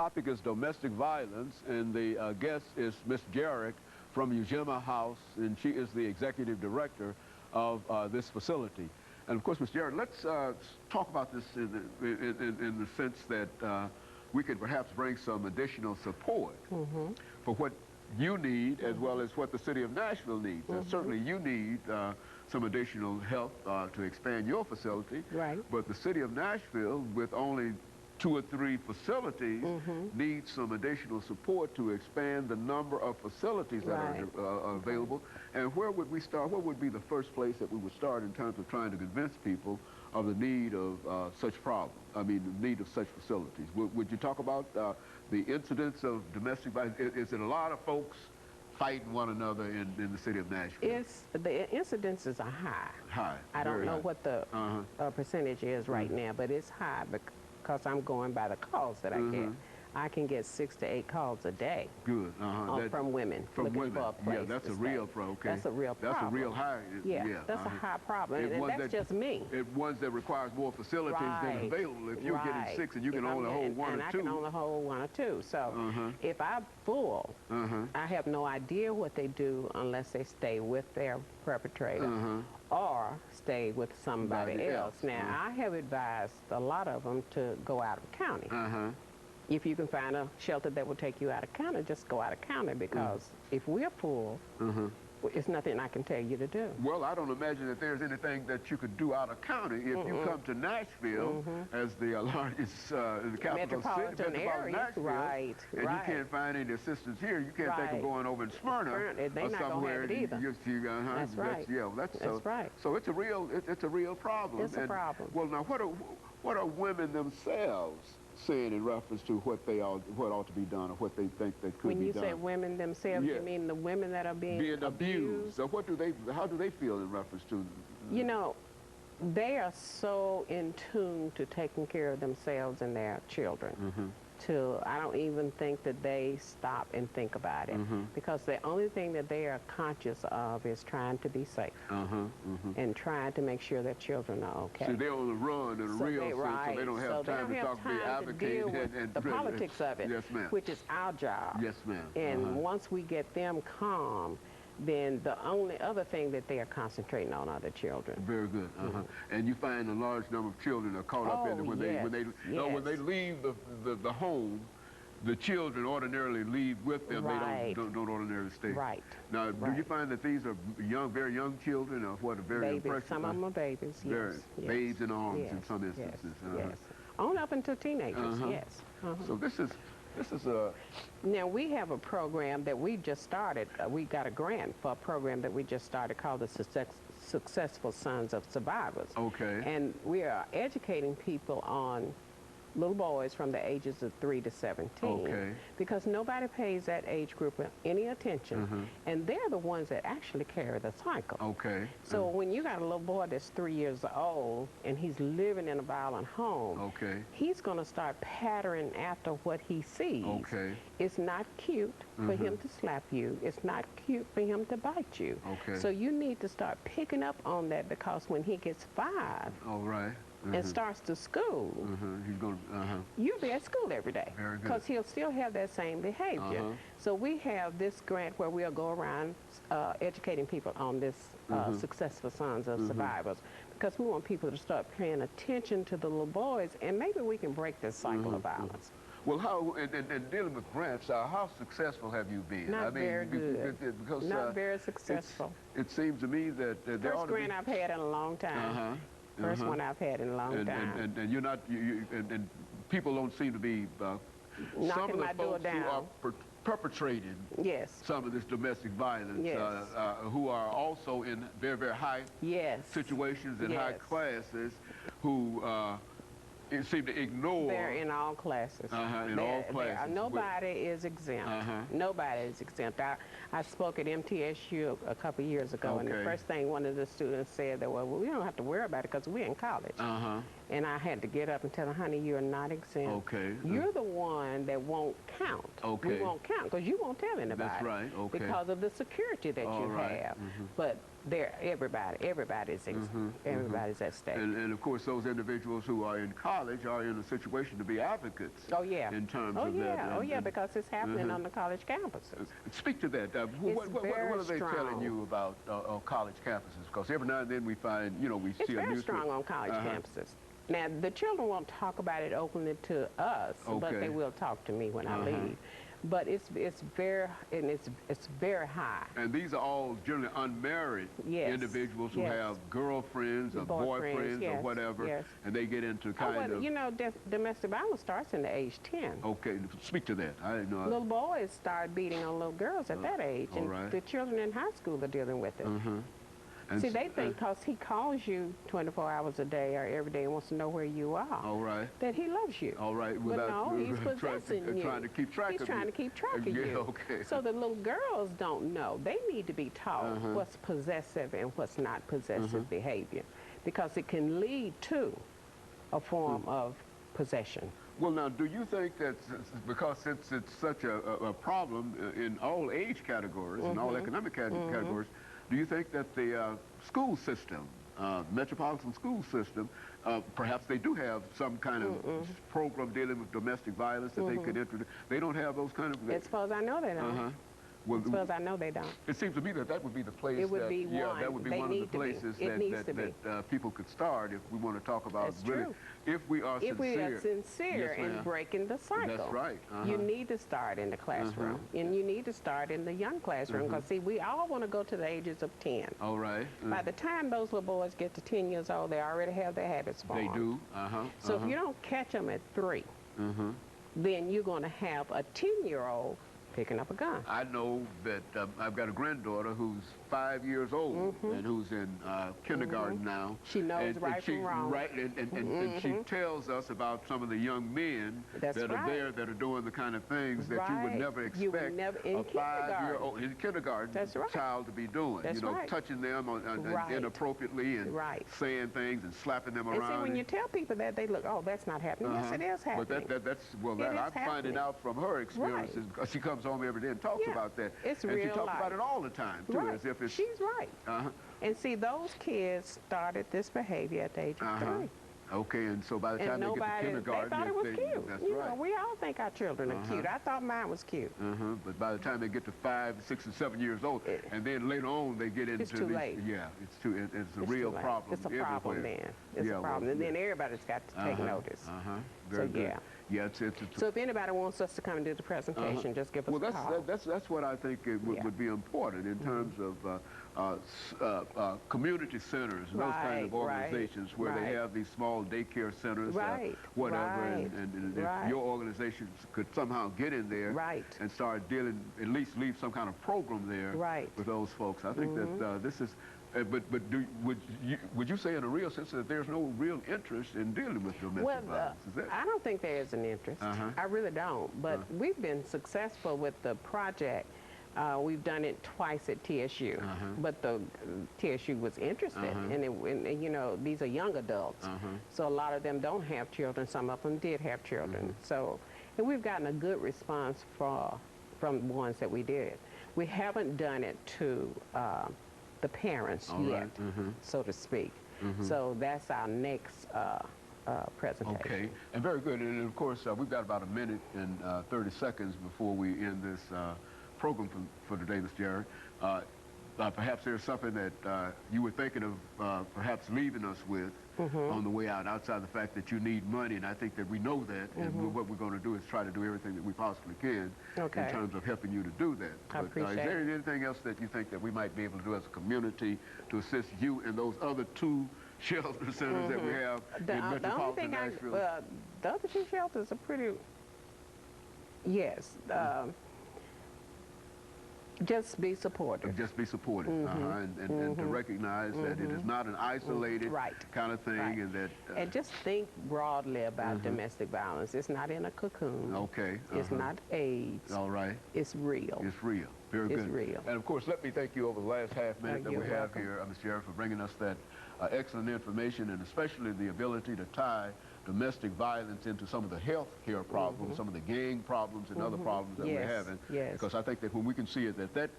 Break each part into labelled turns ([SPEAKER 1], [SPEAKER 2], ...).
[SPEAKER 1] Topic is domestic violence, and the guest is Miss Jarrett from EJarrett House, and she is the executive director of this facility. And of course, Miss Jarrett, let's talk about this in the sense that we could perhaps bring some additional support for what you need as well as what the city of Nashville needs. And certainly you need some additional help to expand your facility.
[SPEAKER 2] Right.
[SPEAKER 1] But the city of Nashville, with only 2 or 3 facilities, needs some additional support to expand the number of facilities that are available. And where would we start? What would be the first place that we would start in terms of trying to convince people of the need of such problems? I mean, the need of such facilities. Would you talk about the incidence of domestic violence? Is it a lot of folks fighting one another in the city of Nashville?
[SPEAKER 2] The incidences are high.
[SPEAKER 1] High.
[SPEAKER 2] I don't know what the percentage is right now, but it's high because I'm going by the calls that I get. I can get 6 to 8 calls a day.
[SPEAKER 1] Good.
[SPEAKER 2] From women.
[SPEAKER 1] From women.
[SPEAKER 2] For a place
[SPEAKER 1] Yeah, that's a real problem. Okay.
[SPEAKER 2] That's a real problem.
[SPEAKER 1] That's a real high.
[SPEAKER 2] Yeah, that's a high problem. And that's just me.
[SPEAKER 1] Ones that requires more facilities than available. If you're getting 6 and you can only hold 1 or 2.
[SPEAKER 2] And I can only hold 1 or 2. So if I'm full, I have no idea what they do unless they stay with their perpetrator or stay with somebody else. Now, I have advised a lot of them to go out of county. If you can find a shelter that will take you out of county, just go out of county, because if we're full, it's nothing I can tell you to do.
[SPEAKER 1] Well, I don't imagine that there's anything that you could do out of county if you come to Nashville as the largest the capital
[SPEAKER 2] metropolitan
[SPEAKER 1] city,
[SPEAKER 2] area,
[SPEAKER 1] Nashville, and you can't find any assistance here. You can't think of going over in Smyrna or somewhere.
[SPEAKER 2] That's right.
[SPEAKER 1] That's right. So it's a real problem.
[SPEAKER 2] It's a problem.
[SPEAKER 1] Well, now what are women themselves saying in reference to what ought to be done or what they think that could be done?
[SPEAKER 2] When you say women themselves, you mean the women that are being
[SPEAKER 1] abused? So how do they feel in reference to?
[SPEAKER 2] You know, they are so in tune to taking care of themselves and their children. I don't even think that they stop and think about it, because the only thing that they are conscious of is trying to be safe and trying to make sure that children are okay.
[SPEAKER 1] See, they're on the run in a real sense, so they don't have time to talk, be advocating and
[SPEAKER 2] the politics of it, which is our job.
[SPEAKER 1] Yes, ma'am.
[SPEAKER 2] And once we get them calm, then the only other thing that they are concentrating on are the children.
[SPEAKER 1] Very good. And you find a large number of children are caught up in it when they leave the home. The children ordinarily leave with them. They don't ordinarily stay.
[SPEAKER 2] Right.
[SPEAKER 1] Now, do you find that these are very young children, or what? Very impressionable?
[SPEAKER 2] Some of them are babies. Yes.
[SPEAKER 1] Babes in arms in some instances.
[SPEAKER 2] Yes. On up until teenagers. Yes.
[SPEAKER 1] So this is a...
[SPEAKER 2] Now, we have a program that we just started. We got a grant for a program that we just started called the Successful Sons of Survivors.
[SPEAKER 1] Okay.
[SPEAKER 2] And we are educating people on little boys from the ages of 3 to 17, because nobody pays that age group any attention, and they're the ones that actually carry the cycle. So when you got a little boy that's 3 years old and he's living in a violent home, he's going to start patterning after what he sees. It's not cute for him to slap you. It's not cute for him to bite you. So you need to start picking up on that, because when he gets 5, and starts to school, you'll be at school every day, because he'll still have that same behavior. So we have this grant where we'll go around educating people on this Successful Sons of Survivors, because we want people to start paying attention to the little boys, and maybe we can break this cycle of violence.
[SPEAKER 1] Well, how, and dealing with grants, how successful have you been?
[SPEAKER 2] Not very good. Because, not very successful.
[SPEAKER 1] It seems to me that there
[SPEAKER 2] First grant I've had in a long time. First one I've had in a long time.
[SPEAKER 1] And you're not, and people don't seem to be, some of the folks who are perpetrating some of this domestic violence, who are also in very, very high situations and high classes, who seem to ignore.
[SPEAKER 2] They're in all classes.
[SPEAKER 1] All classes.
[SPEAKER 2] Nobody is exempt. Nobody is exempt. I spoke at MTSU a couple of years ago, and the first thing one of the students said that, well, we don't have to worry about it because we're in college. And I had to get up and tell them, honey, you're not exempt. You're the one that won't count. We won't count because you won't tell anybody.
[SPEAKER 1] That's right.
[SPEAKER 2] Because of the security that you have. But everybody's at stake.
[SPEAKER 1] And of course, those individuals who are in college are in a situation to be advocates.
[SPEAKER 2] Oh yeah.
[SPEAKER 1] In terms of that.
[SPEAKER 2] Because it's happening on the college campuses.
[SPEAKER 1] Speak to that. What are they telling you about college campuses? Because every now and then we find, we see a newspaper.
[SPEAKER 2] It's very strong on college campuses. Now, the children won't talk about it openly to us, but they will talk to me when I leave. But it's very high.
[SPEAKER 1] And these are all generally unmarried individuals who have girlfriends or boyfriends or whatever, and they get into kind of...
[SPEAKER 2] domestic violence starts in the age 10.
[SPEAKER 1] Okay, speak to that. I didn't know.
[SPEAKER 2] Little boys start beating on little girls at that age, and the children in high school are dealing with it. See, they think because he calls you 24 hours a day or every day and wants to know where you are, that he loves you.
[SPEAKER 1] But
[SPEAKER 2] no, he's possessing you.
[SPEAKER 1] Trying to keep track of you.
[SPEAKER 2] He's trying to keep track of you. So the little girls don't know. They need to be taught what's possessive and what's not possessive behavior, because it can lead to a form of possession.
[SPEAKER 1] Well, now, do you think that because it's such a problem in all age categories and all economic categories, do you think that the school system, metropolitan school system, perhaps they do have some kind of program dealing with domestic violence that they could introduce? They don't have those kind of...
[SPEAKER 2] As far as I know, they don't. Well, as far as I know, they don't.
[SPEAKER 1] It seems to me that would be the place.
[SPEAKER 2] It would be one.
[SPEAKER 1] Yeah, that would be one of the places that people could start if we want to talk about if we are
[SPEAKER 2] sincere in breaking the cycle.
[SPEAKER 1] That's right.
[SPEAKER 2] You need to start in the classroom, and you need to start in the young classroom, because see, we all want to go to the ages of 10.
[SPEAKER 1] All right.
[SPEAKER 2] By the time those little boys get to 10 years old, they already have their habits formed.
[SPEAKER 1] They do.
[SPEAKER 2] So if you don't catch them at 3, then you're going to have a 10-year-old picking up a gun.
[SPEAKER 1] I know that I've got a granddaughter who's 5 years old and who's in kindergarten now.
[SPEAKER 2] She knows right from wrong.
[SPEAKER 1] Right, and she tells us about some of the young men that are there that are doing the kind of things that you would never expect a 5-year-old in kindergarten child to be doing. Touching them inappropriately and saying things and slapping them around.
[SPEAKER 2] And see, when you tell people that, they look, oh, that's not happening. Yes, it is happening.
[SPEAKER 1] But I'm finding out from her experiences. She comes home every day and talks about that.
[SPEAKER 2] It's
[SPEAKER 1] and
[SPEAKER 2] real
[SPEAKER 1] she talks about it all the time, too, as if it's...
[SPEAKER 2] She's right. And see, those kids started this behavior at the age of 3.
[SPEAKER 1] Okay, and so by the time they get to kindergarten...
[SPEAKER 2] They thought it was cute.
[SPEAKER 1] That's
[SPEAKER 2] right. We all think our children are cute. I thought mine was cute.
[SPEAKER 1] But by the time they get to 5, 6, and 7 years old, and then later on they get into...
[SPEAKER 2] It's too late.
[SPEAKER 1] Yeah, it's a real problem.
[SPEAKER 2] It's a problem then. It's a problem. And then everybody's got to take notice.
[SPEAKER 1] Very good.
[SPEAKER 2] So if anybody wants us to come and do the presentation, just give us a call.
[SPEAKER 1] That's what I think would be important in terms of community centers and those kind of organizations where they have these small daycare centers, whatever, and if your organization could somehow get in there and start dealing, at least leave some kind of program there with those folks. I think that this is... But would you say in a real sense that there's no real interest in dealing with domestic violence? Is that...
[SPEAKER 2] I don't think there is an interest. I really don't. But we've been successful with the project. We've done it twice at TSU. But the TSU was interested. And these are young adults. So a lot of them don't have children. Some of them did have children. So, and we've gotten a good response from the ones that we did. We haven't done it to... the parents yet, so to speak. So that's our next presentation. Okay,
[SPEAKER 1] and very good. And of course, we've got about a minute and 30 seconds before we end this program for today, Mr. Jarrett. Perhaps there's something that you were thinking of perhaps leaving us with on the way out, outside the fact that you need money, and I think that we know that, and what we're going to do is try to do everything that we possibly can in terms of helping you to do that.
[SPEAKER 2] I appreciate
[SPEAKER 1] is there anything else that you think that we might be able to do as a community to assist you in those other 2 shelter centers that we have in metropolitan Nashville?
[SPEAKER 2] The other 2 shelters are pretty, just be supportive.
[SPEAKER 1] Just be supportive, and to recognize that it is not an isolated kind of thing, and that...
[SPEAKER 2] and just think broadly about domestic violence. It's not in a cocoon.
[SPEAKER 1] Okay.
[SPEAKER 2] It's not AIDS.
[SPEAKER 1] All right.
[SPEAKER 2] It's real.
[SPEAKER 1] It's real. Very good.
[SPEAKER 2] It's real.
[SPEAKER 1] And of course, let me thank you over the last half minute that we have here, Mr. Jarrett, for bringing us that excellent information, and especially the ability to tie domestic violence into some of the health care problems, some of the gang problems and other problems that we're having. Because I think that when we can see it, that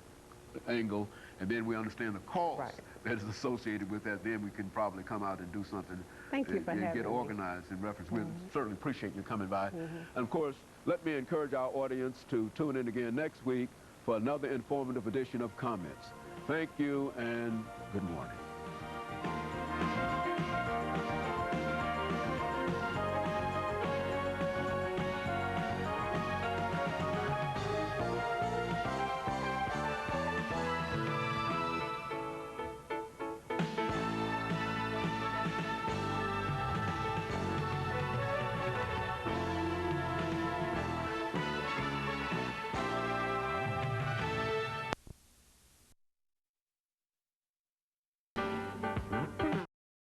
[SPEAKER 1] angle, and then we understand the cost that is associated with that, then we can probably come out and do something.
[SPEAKER 2] Thank you for having me.
[SPEAKER 1] Get organized in reference. We certainly appreciate you coming by. And of course, let me encourage our audience to tune in again next week for another informative edition of Comments. Thank you, and